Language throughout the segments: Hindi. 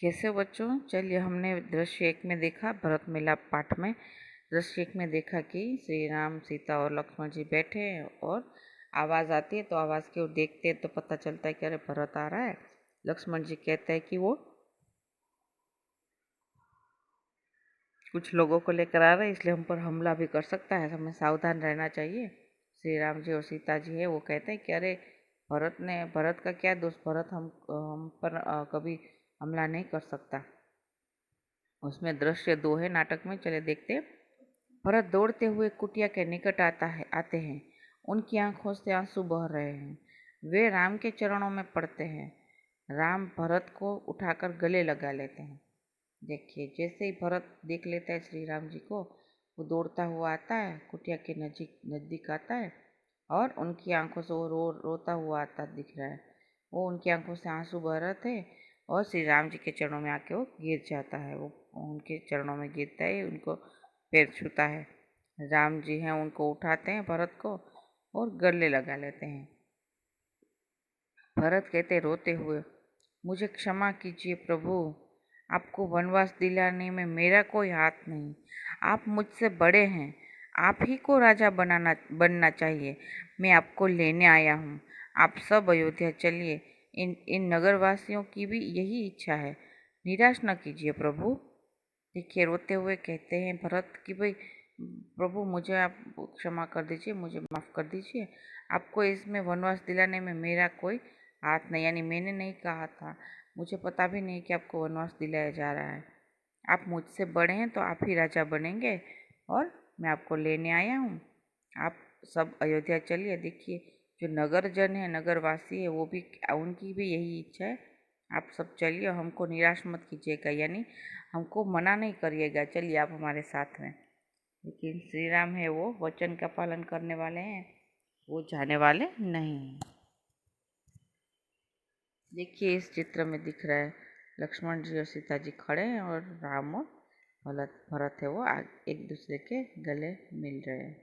कैसे बच्चों, चलिए हमने दृश्य 1 में देखा, भरत मिलाप पाठ में दृश्य 1 में देखा कि श्री राम, सीता और लक्ष्मण जी बैठे हैं और आवाज़ आती है तो आवाज़ की ओर देखते हैं तो पता चलता है कि अरे भरत आ रहा है। लक्ष्मण जी कहते हैं कि वो कुछ लोगों को लेकर आ रहा है, इसलिए हम पर हमला भी कर सकता है, हमें सावधान रहना चाहिए। श्री राम जी और सीता जी है वो कहते हैं कि अरे भरत का क्या दोष, भरत हम पर कभी हमला नहीं कर सकता। उसमें दृश्य 2 है नाटक में, चले देखते हैं। भरत दौड़ते हुए कुटिया के निकट आते हैं। उनकी आंखों से आंसू बह रहे हैं। वे राम के चरणों में पड़ते हैं। राम भरत को उठाकर गले लगा लेते हैं। देखिए, जैसे ही भरत देख लेता है श्री राम जी को, वो दौड़ता हुआ आता है, कुटिया के नज़दीक आता है और उनकी आंखों से वो रोता हुआ आता दिख रहा है। वो उनकी आंखों से आंसू बह रहे थे और श्री राम जी के चरणों में आके वो गिर जाता है। वो उनके चरणों में गिरता है, उनको पैर छूता है। राम जी हैं उनको उठाते हैं भरत को और गले लगा लेते हैं। भरत कहते रोते हुए, मुझे क्षमा कीजिए प्रभु, आपको वनवास दिलाने में मेरा कोई हाथ नहीं। आप मुझसे बड़े हैं, आप ही को राजा बनना चाहिए। मैं आपको लेने आया हूँ। आप सब अयोध्या चलिए। इन नगरवासियों की भी यही इच्छा है। निराश न कीजिए प्रभु। देखिए, रोते हुए कहते हैं भरत कि भाई प्रभु, मुझे आप क्षमा कर दीजिए, मुझे माफ़ कर दीजिए। आपको इसमें वनवास दिलाने में मेरा कोई हाथ नहीं, यानी मैंने नहीं कहा था, मुझे पता भी नहीं कि आपको वनवास दिलाया जा रहा है। आप मुझसे बड़े हैं तो आप ही राजा बनेंगे और मैं आपको लेने आया हूँ। आप सब अयोध्या चलिए। देखिए, जो नगरजन है, नगरवासी है, वो भी उनकी भी यही इच्छा है। आप सब चलिए, हमको निराश मत कीजिएगा, यानी हमको मना नहीं करिएगा, चलिए आप हमारे साथ में। लेकिन श्री राम है वो वचन का पालन करने वाले हैं, वो जाने वाले नहीं हैं। देखिए, इस चित्र में दिख रहा है लक्ष्मण जी और सीता जी खड़े हैं और राम और भरत है वो एक दूसरे के गले मिल रहे हैं।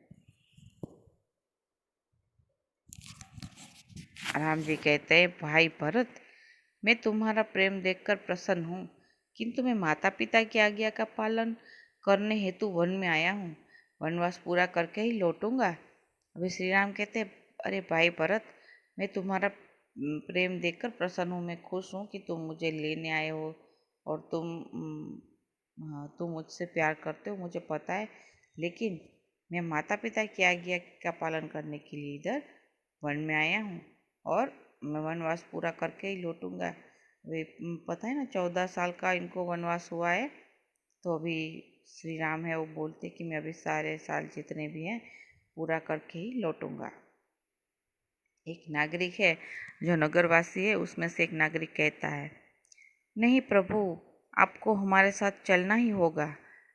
राम जी कहते हैं, भाई भरत, मैं तुम्हारा प्रेम देखकर प्रसन्न हूँ, किंतु मैं माता पिता की आज्ञा का पालन करने हेतु वन में आया हूँ। वनवास पूरा करके ही लौटूंगा। अभी श्री राम कहते हैं, अरे भाई भरत, मैं तुम्हारा प्रेम देखकर प्रसन्न हूँ, मैं खुश हूँ कि तुम मुझे लेने आए हो और तुम मुझसे प्यार करते हो, मुझे पता है। लेकिन मैं माता पिता की आज्ञा का पालन करने के लिए इधर वन में आया हूँ और मैं वनवास पूरा करके ही लौटूंगा। वे पता है ना, 14 साल का इनको वनवास हुआ है। तो अभी श्री राम है वो बोलते कि मैं अभी सारे साल जितने भी हैं पूरा करके ही लौटूंगा। एक नागरिक है जो नगरवासी है, उसमें से एक नागरिक कहता है, नहीं प्रभु, आपको हमारे साथ चलना ही होगा।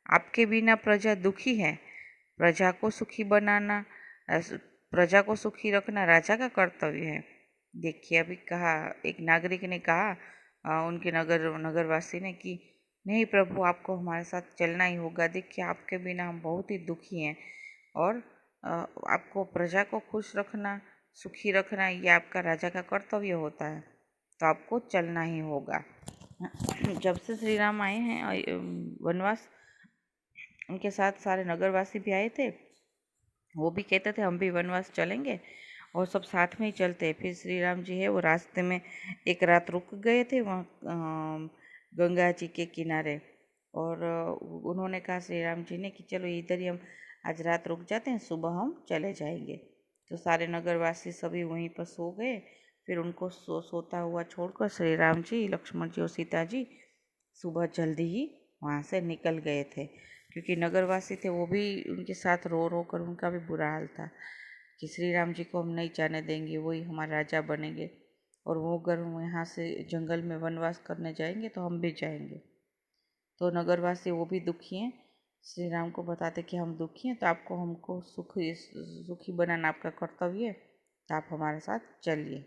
आपके बिना प्रजा दुखी है। प्रजा को सुखी बनाना, प्रजा को सुखी रखना राजा का कर्तव्य है। देखिए, अभी कहा, एक नागरिक ने कहा उनके नगरवासी ने कि नहीं प्रभु, आपको हमारे साथ चलना ही होगा। देखिए, आपके बिना हम बहुत ही दुखी हैं और आपको प्रजा को खुश रखना, सुखी रखना, ये आपका राजा का कर्तव्य होता है, तो आपको चलना ही होगा। जब से श्री राम आए हैं वनवास, उनके साथ सारे नगरवासी भी आए थे। वो भी कहते थे हम भी वनवास चलेंगे और सब साथ में ही चलते। फिर श्री राम जी है वो रास्ते में एक रात रुक गए थे वहाँ गंगा जी के किनारे और उन्होंने कहा श्री राम जी ने कि चलो इधर ही हम आज रात रुक जाते हैं, सुबह हम चले जाएंगे। तो सारे नगरवासी सभी वहीं पर सो गए। फिर उनको सोता हुआ छोड़कर श्री राम जी, लक्ष्मण जी और सीता जी सुबह जल्दी ही वहाँ से निकल गए थे, क्योंकि नगरवासी थे वो भी उनके साथ रो रो कर उनका भी बुरा हाल था कि श्री राम जी को हम नहीं जाने देंगे, वही हमारे राजा बनेंगे और वो अगर यहाँ से जंगल में वनवास करने जाएंगे तो हम भी जाएंगे। तो नगरवासी वो भी दुखी हैं, श्री राम को बताते कि हम दुखी हैं, तो आपको हमको सुखी बनाना आपका कर्तव्य है, तो आप हमारे साथ चलिए।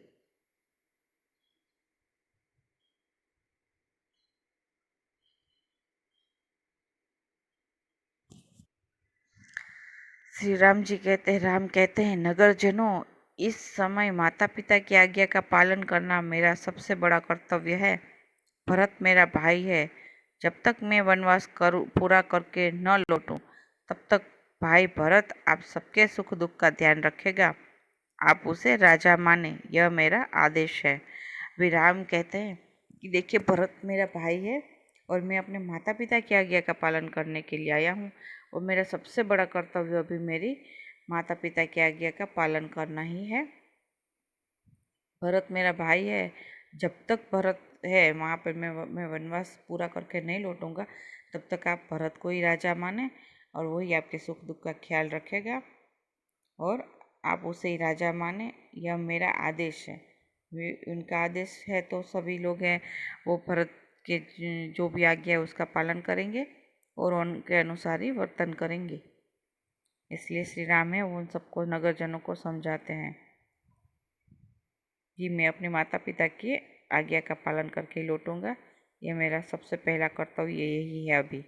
श्री राम जी राम कहते हैं, नगरजनों, इस समय माता पिता की आज्ञा का पालन करना मेरा सबसे बड़ा कर्तव्य है। भरत मेरा भाई है। जब तक मैं वनवास करूँ पूरा करके न लौटूं, तब तक भाई भरत आप सबके सुख दुख का ध्यान रखेगा। आप उसे राजा माने, यह मेरा आदेश है। अभी राम कहते हैं कि देखिए, भरत मेरा भाई है और मैं अपने माता पिता की आज्ञा का पालन करने के लिए आया हूँ, और मेरा सबसे बड़ा कर्तव्य अभी मेरी माता पिता की आज्ञा का पालन करना ही है। भरत मेरा भाई है। जब तक भरत है वहाँ पर मैं वनवास पूरा करके नहीं लौटूंगा, तब तक आप भरत को ही राजा माने, और वही आपके सुख दुख का ख्याल रखेगा, और आप उसे ही राजा माने, यह मेरा आदेश है। उनका आदेश है तो सभी लोग हैं वो भरत के जो भी आज्ञा है उसका पालन करेंगे और उनके अनुसार ही वर्तन करेंगे। इसलिए श्री राम है वो उन सबको नगरजनों को समझाते हैं कि मैं अपने माता पिता की आज्ञा का पालन करके लौटूंगा। यह मेरा सबसे पहला कर्तव्य यही है अभी।